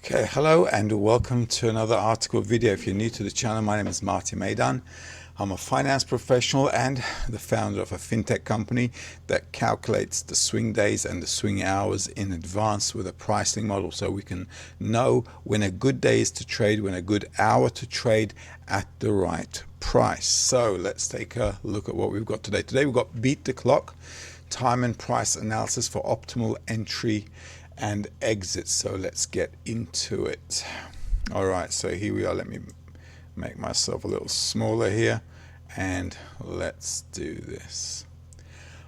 Okay, hello and welcome to another article video. If you're new to the channel, my name is Meydan. I'm a finance professional and the founder of a fintech company that calculates the swing days and the swing hours in advance with a pricing model, so we can know when a good day is to trade, when a good hour to trade at the right price. So let's take a look at what we've got today. Today we've got beat the clock, time and price analysis for optimal entry and exit. So let's get into it. All right, so here we are. Let me make myself a little smaller here and let's do this.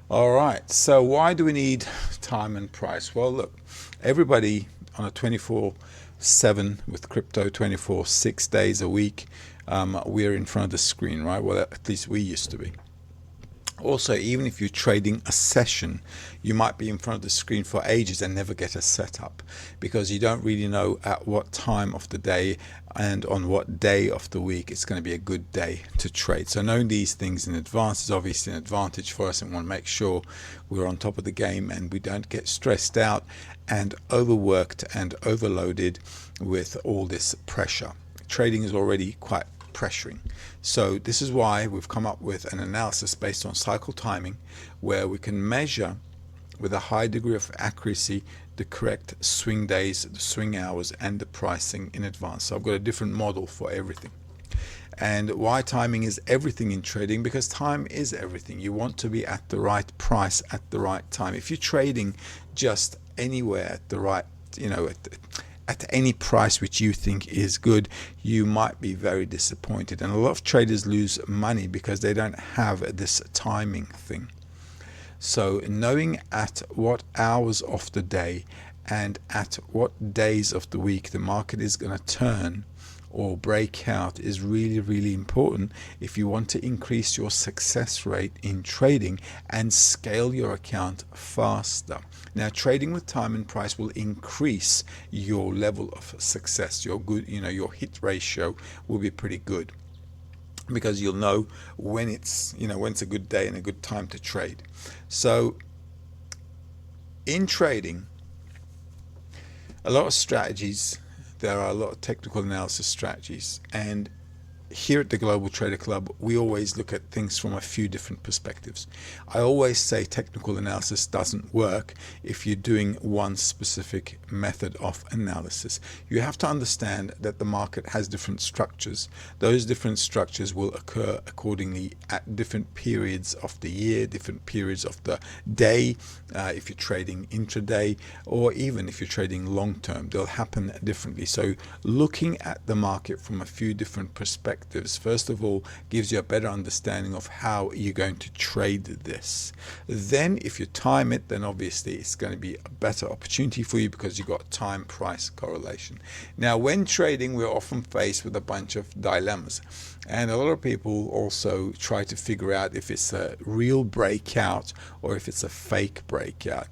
All right, so why do we need time and price? Well, look, everybody on a 24/7 with crypto, 24/6 days a week, we're in front of the screen, right? Well, at least we used to be. Also, even if you're trading a session, you might be in front of the screen for ages and never get a setup because you don't really know at what time of the day and on what day of the week it's going to be a good day to trade. So knowing these things in advance is obviously an advantage for us, and we want to make sure we're on top of the game and we don't get stressed out and overworked and overloaded with all this pressure. Trading is already quite pressuring. So this is why we've come up with an analysis based on cycle timing, where we can measure with a high degree of accuracy the correct swing days, the swing hours, and the pricing in advance. So I've got a different model for everything. And why timing is everything in trading? Because time is everything. You want to be at the right price at the right time. If you're trading just anywhere at the right, at any price which you think is good, you might be very disappointed. And a lot of traders lose money because they don't have this timing thing. So knowing at what hours of the day and at what days of the week the market is going to turn or break out is really, really important if you want to increase your success rate in trading and scale your account faster. Now, trading with time and price will increase your level of success. Your hit ratio will be pretty good because you'll know when it's a good day and a good time to trade. So in trading, a lot of strategies, there are a lot of technical analysis strategies, and here at the Global Trader Club, we always look at things from a few different perspectives. I always say technical analysis doesn't work if you're doing one specific method of analysis. You have to understand that the market has different structures. Those different structures will occur accordingly at different periods of the year, different periods of the day. If you're trading intraday, or even if you're trading long term, they'll happen differently. So looking at the market from a few different perspectives, first of all, gives you a better understanding of how you're going to trade this. Then if you time it, then obviously it's going to be a better opportunity for you because you've got time price correlation. Now, when trading, we're often faced with a bunch of dilemmas, and a lot of people also try to figure out if it's a real breakout or if it's a fake breakout.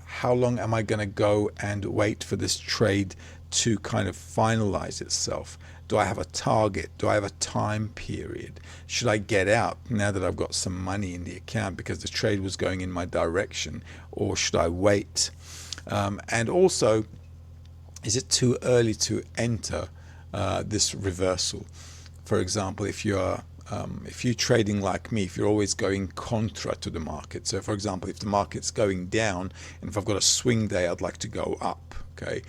How long am I going to go and wait for this trade to kind of finalize itself? Do I have a target? Do I have a time period? Should I get out now that I've got some money in the account because the trade was going in my direction, or should I wait? And also, is it too early to enter this reversal? For example, if you're trading like me, if you're always going contra to the market. So for example, if the market's going down and if I've got a swing day, I'd like to go up. Okay.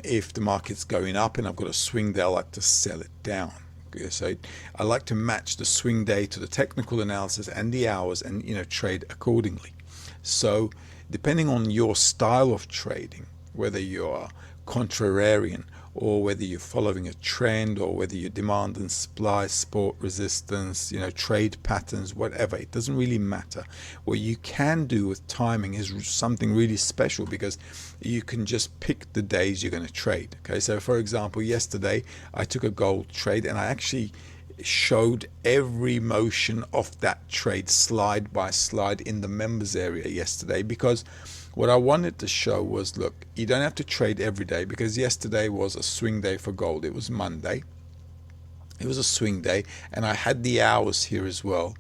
If the market's going up and I've got a swing day, I like to sell it down. Okay? So I like to match the swing day to the technical analysis and the hours, and trade accordingly. So depending on your style of trading, whether you're contrarian or whether you're following a trend, or whether you demand and supply, support, resistance, trade patterns, whatever, it doesn't really matter. What you can do with timing is something really special, because you can just pick the days you're going to trade. Okay, so for example, yesterday I took a gold trade and I actually showed every motion of that trade slide by slide in the members area yesterday, because what I wanted to show was, look, you don't have to trade every day, because yesterday was a swing day for gold. It was Monday. It was a swing day, and I had the hours here as well.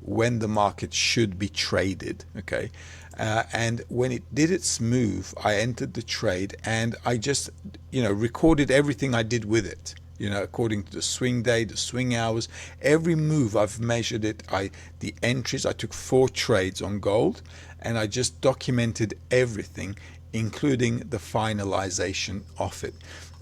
when the market should be traded. Okay. And when it did its move, I entered the trade and I just, recorded everything I did with it. According to the swing day, the swing hours, every move I've measured it. The entries, I took 4 trades on gold and I just documented everything, including the finalization of it.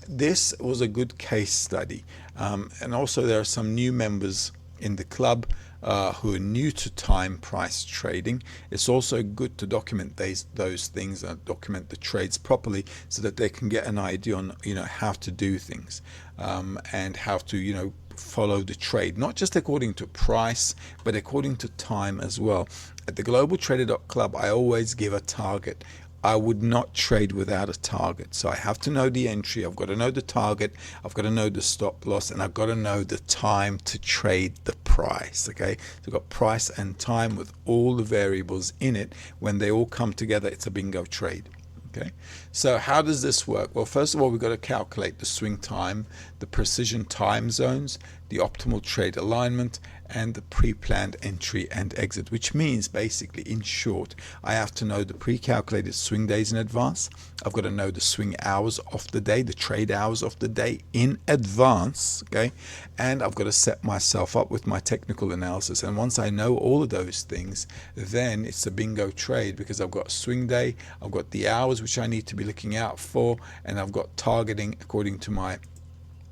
This was a good case study. And also there are some new members in the club who are new to time price trading. It's also good to document those things and document the trades properly so that they can get an idea on how to do things and how to follow the trade, not just according to price but according to time as well. At the GlobalTrader.Club I always give a target. I would not trade without a target. So I have to know the entry, I've got to know the target, I've got to know the stop loss, and I've got to know the time to trade the price. Okay, so I've got price and time with all the variables in it. When they all come together, it's a bingo trade. Okay, so how does this work? Well, first of all, we've got to calculate the swing time, the precision time zones, the optimal trade alignment, and the pre-planned entry and exit, which means basically, in short, I have to know the pre-calculated swing days in advance. I've got to know the swing hours of the day, the trade hours of the day in advance, okay? And I've got to set myself up with my technical analysis. And once I know all of those things, then it's a bingo trade because I've got a swing day, I've got the hours which I need to be looking out for, and I've got targeting according to my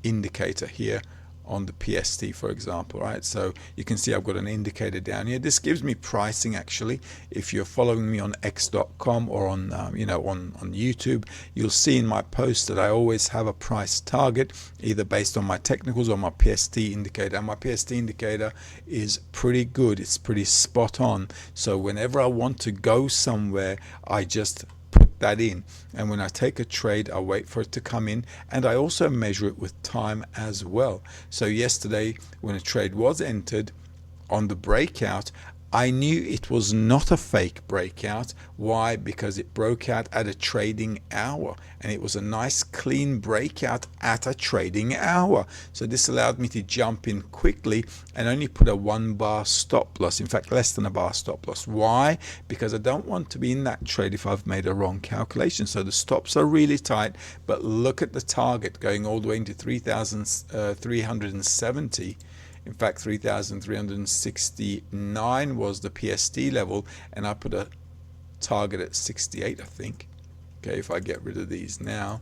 indicator here on the PST, for example, right? So you can see I've got an indicator down here. This gives me pricing actually. If you're following me on x.com or on on YouTube, you'll see in my posts that I always have a price target, either based on my technicals or my PST indicator. And my PST indicator is pretty good. It's pretty spot on. So whenever I want to go somewhere, I just put that in, and when I take a trade I wait for it to come in, and I also measure it with time as well. So yesterday when a trade was entered on the breakout, I knew it was not a fake breakout. Why? Because it broke out at a trading hour, and it was a nice clean breakout at a trading hour. So this allowed me to jump in quickly and only put a 1 bar stop loss, in fact less than a bar stop loss. Why? Because I don't want to be in that trade if I've made a wrong calculation. So the stops are really tight, but look at the target going all the way into 3,370. In fact, 3,369 was the PST level, and I put a target at 68, I think. Okay, if I get rid of these now,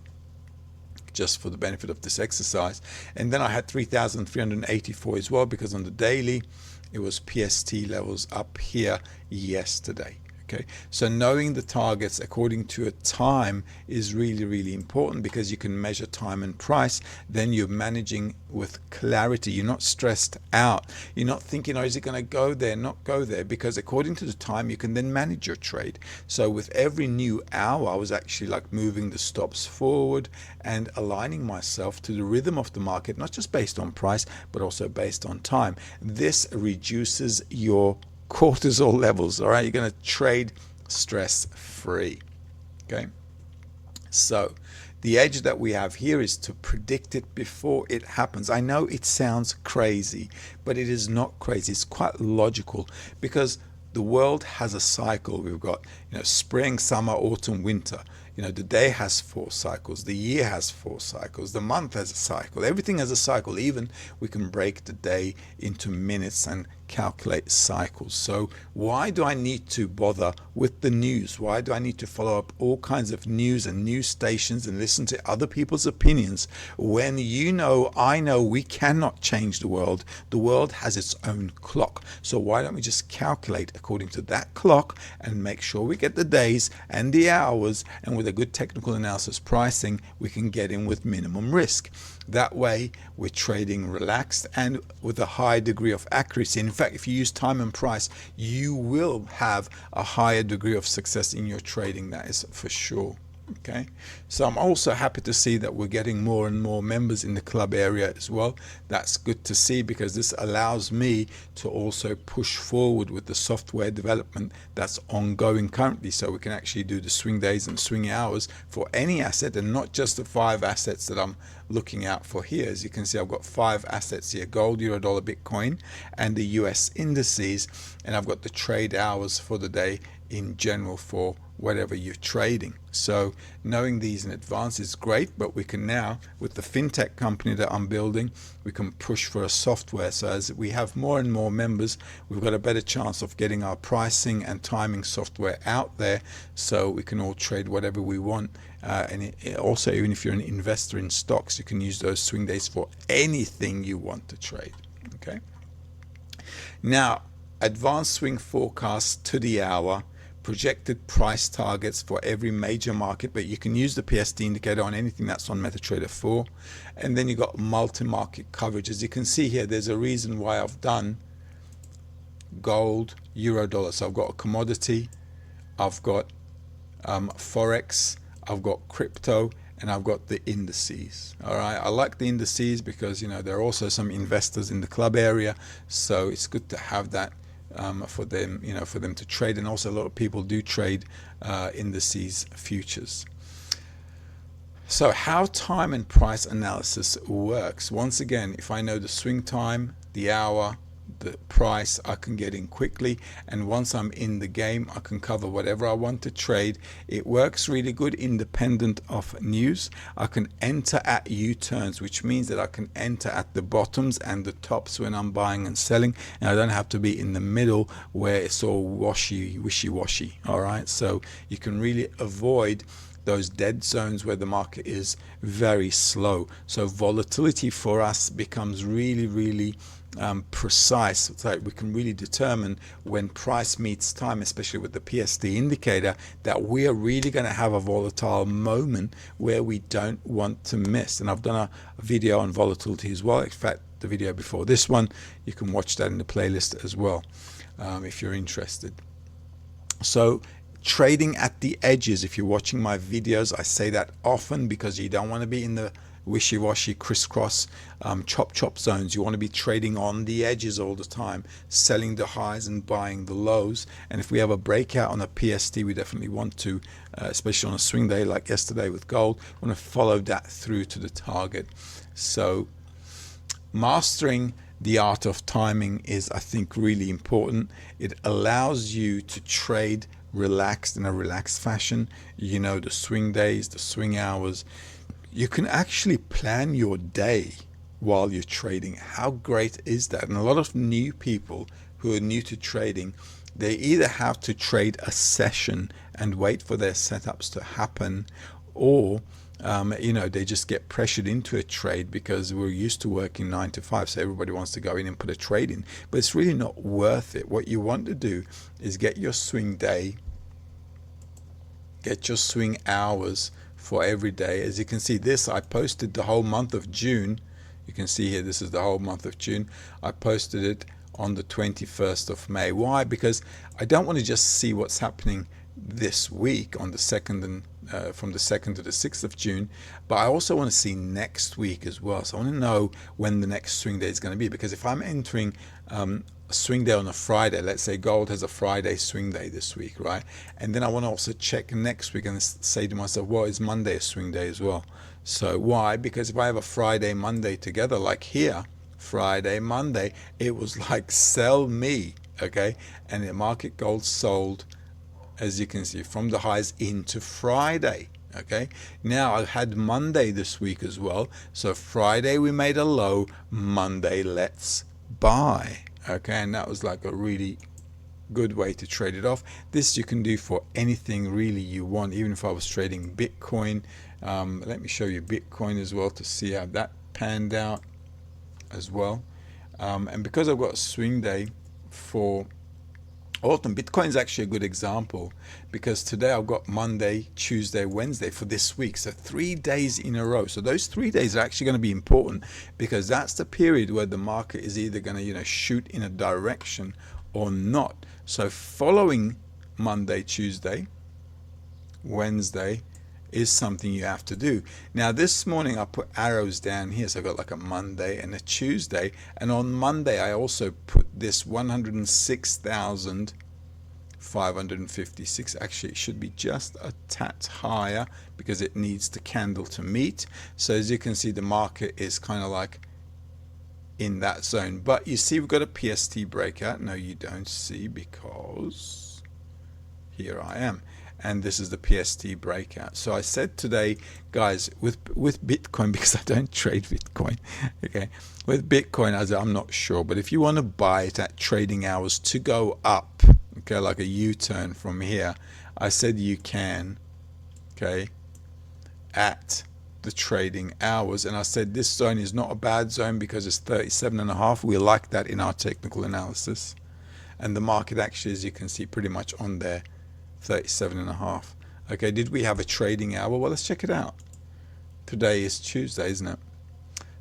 just for the benefit of this exercise. And then I had 3,384 as well, because on the daily, it was PST levels up here yesterday. Okay, so knowing the targets according to a time is really, really important, because you can measure time and price. Then you're managing with clarity. You're not stressed out. You're not thinking, oh, is it going to go there, not go there? Because according to the time, you can then manage your trade. So with every new hour, I was actually like moving the stops forward and aligning myself to the rhythm of the market, not just based on price, but also based on time. This reduces your cortisol levels. All right, you're going to trade stress free. Okay, so the edge that we have here is to predict it before it happens. I know it sounds crazy, but it is not crazy. It's quite logical, because the world has a cycle. We've got spring, summer, autumn, winter. The day has 4 cycles, the year has 4 cycles, the month has a cycle, everything has a cycle. Even we can break the day into minutes and calculate cycles. So why do I need to bother with the news? Why do I need to follow up all kinds of news and news stations and listen to other people's opinions when I know we cannot change the world? The world has its own clock. So why don't we just calculate according to that clock and make sure we get the days and the hours, and with a good technical analysis pricing, we can get in with minimum risk. That way we're trading relaxed and with a high degree of accuracy. In fact, if you use time and price, you will have a higher degree of success in your trading, that is for sure. Okay, so I'm also happy to see that we're getting more and more members in the club area as well. That's good to see, because this allows me to also push forward with the software development that's ongoing currently, so we can actually do the swing days and swing hours for any asset, and not just the 5 assets that I'm looking out for here. As you can see, I've got 5 assets here: gold, euro, dollar, Bitcoin, and the US indices, and I've got the trade hours for the day in general for whatever you're trading. So knowing these in advance is great, but we can now, with the fintech company that I'm building, we can push for a software. So as we have more and more members, we've got a better chance of getting our pricing and timing software out there, so we can all trade whatever we want. And also, even if you're an investor in stocks, you can use those swing days for anything you want to trade. Okay. Now, advanced swing forecasts to the hour, projected price targets for every major market, but you can use the PSD indicator on anything that's on MetaTrader 4. And then you got multi-market coverage. As you can see here, there's a reason why I've done gold, euro, dollar. So I've got a commodity, I've got Forex, I've got crypto, and I've got the indices. All right, I like the indices because, you know, there are also some investors in the club area, so it's good to have that for them, you know, for them to trade. And also a lot of people do trade indices futures. So how time and price analysis works: once again, if I know the swing time, the hour, the price, I can get in quickly, and once I'm in the game, I can cover whatever I want to trade. It works really good independent of news. I can enter at U-turns, which means that I can enter at the bottoms and the tops when I'm buying and selling, and I don't have to be in the middle where it's all wishy-washy. All right, so you can really avoid those dead zones where the market is very slow. So volatility for us becomes really precise. It's like we can really determine when price meets time, especially with the PSD indicator, that we are really going to have a volatile moment where we don't want to miss. And I've done a video on volatility as well. In fact, the video before this one, you can watch that in the playlist as well, if you're interested. So trading at the edges, if you're watching my videos, I say that often because you don't want to be in the wishy-washy, crisscross, chop zones. You want to be trading on the edges all the time, selling the highs and buying the lows. And if we have a breakout on a PSD, we definitely want to, especially on a swing day like yesterday with gold, want to follow that through to the target. So mastering the art of timing is, I think, really important. It allows you to trade relaxed, in a relaxed fashion. You know, the swing days, the swing hours. You can actually plan your day while you're trading. How great is that? And a lot of new people who are new to trading, they either have to trade a session and wait for their setups to happen, or you know, they just get pressured into a trade because we're used to working 9 to 5, so everybody wants to go in and put a trade in, but it's really not worth it. What you want to do is get your swing day, get your swing hours for every day. As you can see, this I posted the whole month of June. You can see here, this is the whole month of June. I posted it on the 21st of May. Why? Because I don't want to just see what's happening this week on the 2nd and from the 2nd to the 6th of June, but I also want to see next week as well. So I want to know when the next swing day is going to be, because if I'm entering a swing day on a Friday, let's say gold has a Friday swing day this week, right? And then I want to also check next week and say to myself, well, is Monday a swing day as well? So why? Because if I have a Friday, Monday together, like here, Friday, Monday, it was like sell me, okay? And the market gold sold, as you can see, from the highs into Friday. Okay, now I had Monday this week as well. So Friday we made a low, Monday let's buy. Okay, and that was like a really good way to trade it off. This you can do for anything really you want. Even if I was trading Bitcoin, let me show you Bitcoin as well to see how that panned out as well. And because I've got a swing day for autumn, Bitcoin is actually a good example, because today I've got Monday, Tuesday, Wednesday for this week, so 3 days in a row. So those 3 days are actually going to be important, because that's the period where the market is either going to, you know, shoot in a direction or not. So following Monday, Tuesday, Wednesday is something you have to do. Now this morning I put arrows down here, so I got like a Monday and a Tuesday, and on Monday I also put this 106,556. Actually it should be just a tad higher because it needs the candle to meet. So as you can see, the market is kind of like in that zone, but you see we've got a PST breakout. No, you don't see, because here I am, and this is the PST breakout. So I said today, guys, with Bitcoin, because I don't trade Bitcoin, okay, with Bitcoin, as I'm not sure, but if you want to buy it at trading hours to go up, okay, like a U-turn from here, I said you can, okay, at the trading hours. And I said this zone is not a bad zone because it's 37.5. We like that in our technical analysis, and the market actually, as you can see, pretty much on there, 37.5. Okay, did we have a trading hour? Well, let's check it out. Today is Tuesday, isn't it?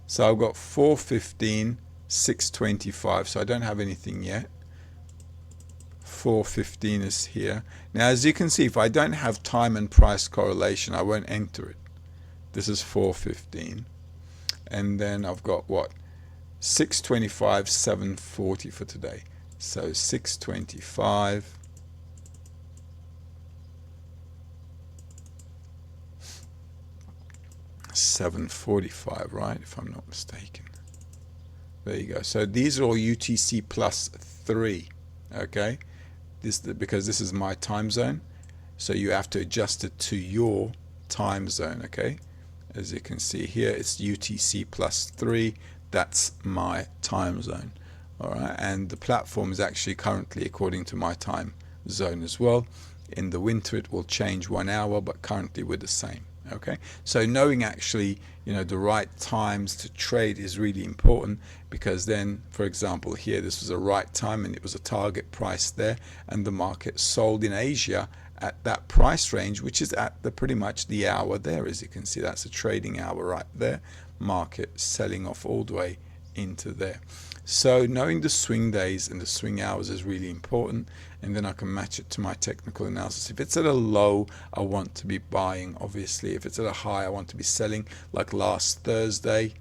So I've got 415, 625, so I don't have anything yet. 415 is here. Now as you can see, if I don't have time and price correlation, I won't enter it. This is 415, and then I've got what, 625, 740 for today. So 625, $7.45, right, if I'm not mistaken. There you go. So these are all UTC plus 3, okay, because this is my time zone, so you have to adjust it to your time zone. Okay, as you can see here, it's UTC plus 3. That's my time zone. All right, and the platform is actually currently according to my time zone as well. In the winter it will change 1 hour, but currently we're the same. Okay, so knowing actually, you know, the right times to trade is really important, because then, for example, here this was a right time and it was a target price there, and the market sold in Asia at that price range, which is at the pretty much the hour there. As you can see, that's a trading hour right there, market selling off all the way into there. So knowing the swing days and the swing hours is really important, and then I can match it to my technical analysis. If it's at a low, I want to be buying, obviously. If it's at a high, I want to be selling. Like last Thursday,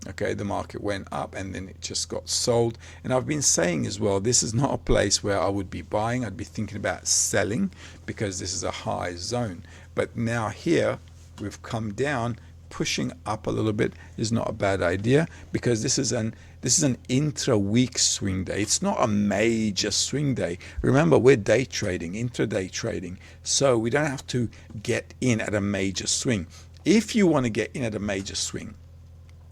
okay, the market went up and then it just got sold. And I've been saying as well, this is not a place where I would be buying. I'd be thinking about selling, because this is a high zone. But now here we've come down. Pushing up a little bit is not a bad idea, because this is an intra-week swing day. It's not a major swing day. Remember, we're day trading, intraday trading, so we don't have to get in at a major swing. If you want to get in at a major swing,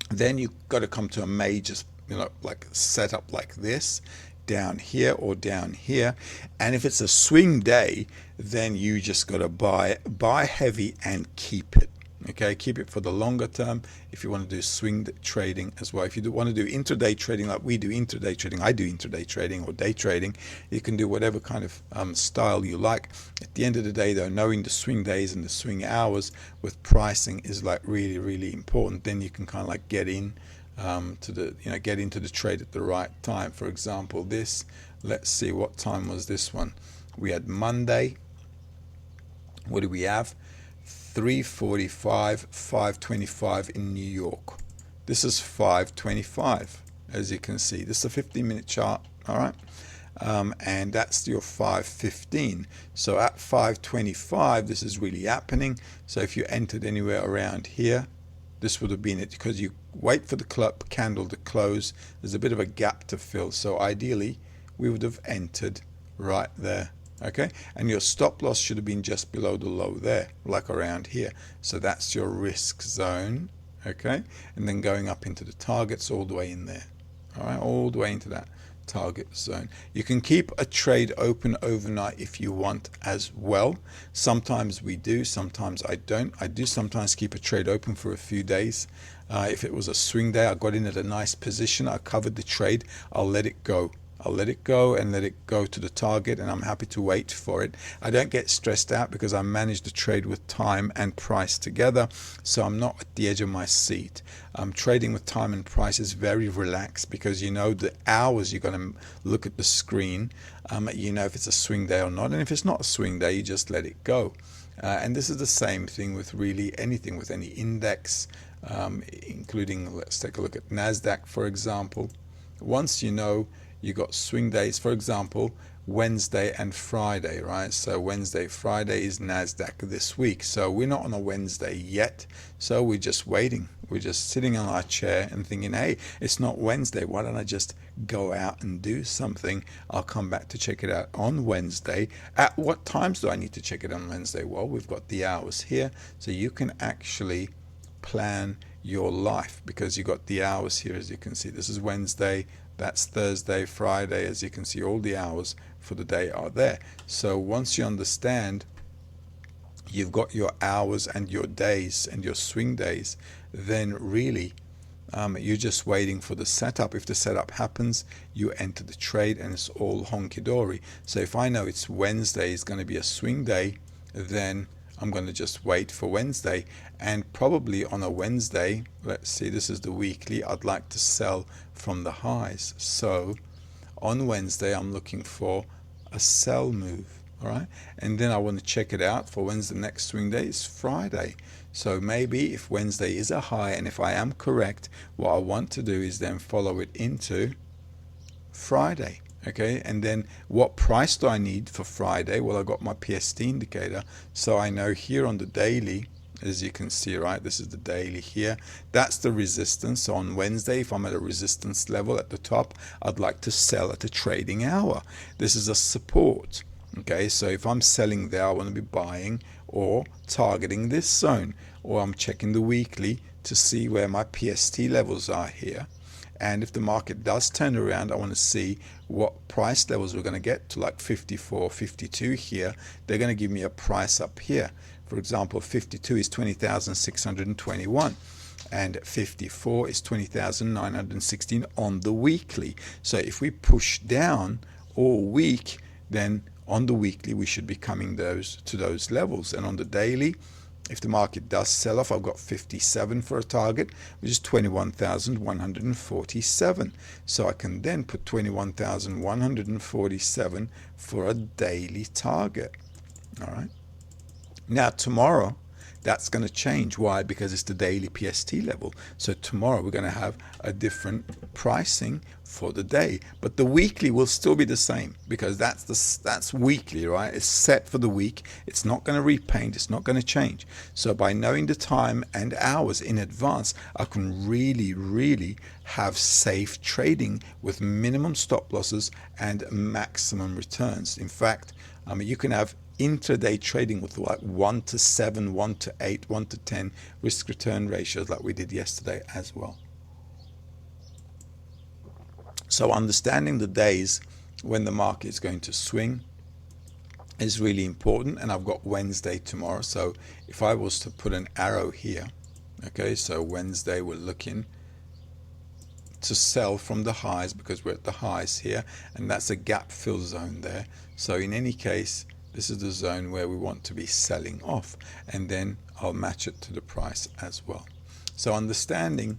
then you've got to come to a major, you know, like setup like this, down here or down here. And if it's a swing day, then you just got to buy heavy and keep it. Okay, keep it for the longer term if you want to do swing trading as well. If you want to do intraday trading like we do intraday trading, I do intraday trading or day trading, you can do whatever kind of style you like. At the end of the day though, knowing the swing days and the swing hours with pricing is like really, really important. Then you can kind of like get in get into the trade at the right time. For example, this, let's see, what time was this one? We had Monday. What do we have? 3:45, 5:25 in New York. This is 5:25, as you can see. This is a 15-minute chart, all right? And that's your 5:15. So at 5:25, this is really happening. So if you entered anywhere around here, this would have been it, because you wait for the candle to close. There's a bit of a gap to fill. So ideally, we would have entered right there. Okay, and your stop loss should have been just below the low there, like around here. So that's your risk zone. Okay, and then going up into the targets all the way in there. All right, all the way into that target zone. You can keep a trade open overnight if you want as well. Sometimes we do, sometimes I don't. I do sometimes keep a trade open for a few days. If it was a swing day, I got in at a nice position, I covered the trade, I'll let it go. I'll let it go and let it go to the target, and I'm happy to wait for it. I don't get stressed out because I manage the trade with time and price together, so I'm not at the edge of my seat. Trading with time and price is very relaxed, because you know the hours you're going to look at the screen. You know if it's a swing day or not, and if it's not a swing day, you just let it go. And this is the same thing with really anything, with any index, including, let's take a look at NASDAQ, for example. Once you know you got swing days, for example, Wednesday and Friday, right? So Wednesday, Friday is NASDAQ this week. So we're not on a Wednesday yet. So we're just waiting. We're just sitting on our chair and thinking, hey, it's not Wednesday. Why don't I just go out and do something? I'll come back to check it out on Wednesday. At what times do I need to check it on Wednesday? Well, we've got the hours here. So you can actually plan your life because you got the hours here. As you can see, this is Wednesday, that's Thursday, Friday. As you can see, all the hours for the day are there. So once you understand you've got your hours and your days and your swing days, then really you're just waiting for the setup. If the setup happens, you enter the trade and it's all honky-dory. So if I know it's Wednesday is going to be a swing day, then I'm going to just wait for Wednesday. And probably on a Wednesday, let's see, this is the weekly, I'd like to sell from the highs. So on Wednesday, I'm looking for a sell move. All right. And then I want to check it out for when's the next swing day. It's Friday. So maybe if Wednesday is a high, and if I am correct, what I want to do is then follow it into Friday. Okay, and then what price do I need for Friday? Well, I got my PST indicator, so I know here on the daily, as you can see, right, this is the daily here, that's the resistance. So on Wednesday, if I'm at a resistance level at the top, I'd like to sell at a trading hour. This is a support. Okay, so if I'm selling there, I want to be buying or targeting this zone, or I'm checking the weekly to see where my PST levels are here. And if the market does turn around, I want to see what price levels we're going to get to, like 54, 52 here. They're going to give me a price up here. For example, 52 is 20,621 and 54 is 20,916 on the weekly. So if we push down all week, then on the weekly we should be coming to those levels. And on the daily, if the market does sell off, I've got 57 for a target, which is 21,147. So I can then put 21,147 for a daily target. All right. Now tomorrow, that's going to change. Why? Because it's the daily PST level. So tomorrow we're going to have a different pricing for the day, but the weekly will still be the same because that's weekly, right? It's set for the week. It's not going to repaint. It's not going to change. So by knowing the time and hours in advance, I can really have safe trading with minimum stop losses and maximum returns. In fact, you can have intraday trading with like 1 to 7, 1 to 8, 1 to 10 risk return ratios like we did yesterday as well. So understanding the days when the market is going to swing is really important. And I've got Wednesday tomorrow. So if I was to put an arrow here, okay, so Wednesday we're looking to sell from the highs because we're at the highs here, and that's a gap fill zone there. So in any case, this is the zone where we want to be selling off, and then I'll match it to the price as well. So understanding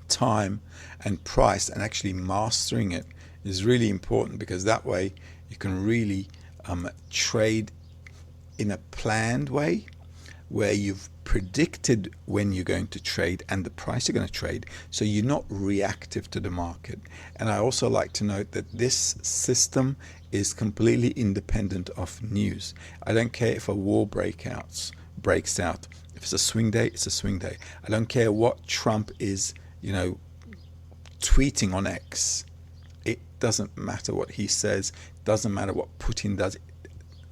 time and price and actually mastering it is really important, because that way you can really trade in a planned way where you've predicted when you're going to trade and the price you're going to trade, so you're not reactive to the market. And I also like to note that this system is completely independent of news. I don't care if a war breaks out. If it's a swing day, it's a swing day. I don't care what Trump is, tweeting on X. It doesn't matter what he says. It doesn't matter what Putin does.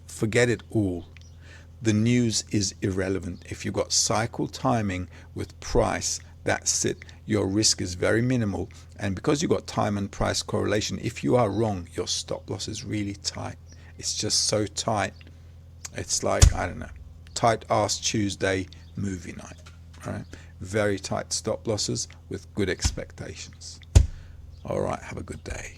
Forget it all. The news is irrelevant. If you've got cycle timing with price, that's it. Your risk is very minimal. And because you've got time and price correlation, if you are wrong, your stop loss is really tight. It's just so tight. It's like, I don't know, tight ass Tuesday movie night. All right. Very tight stop losses with good expectations. All right. Have a good day.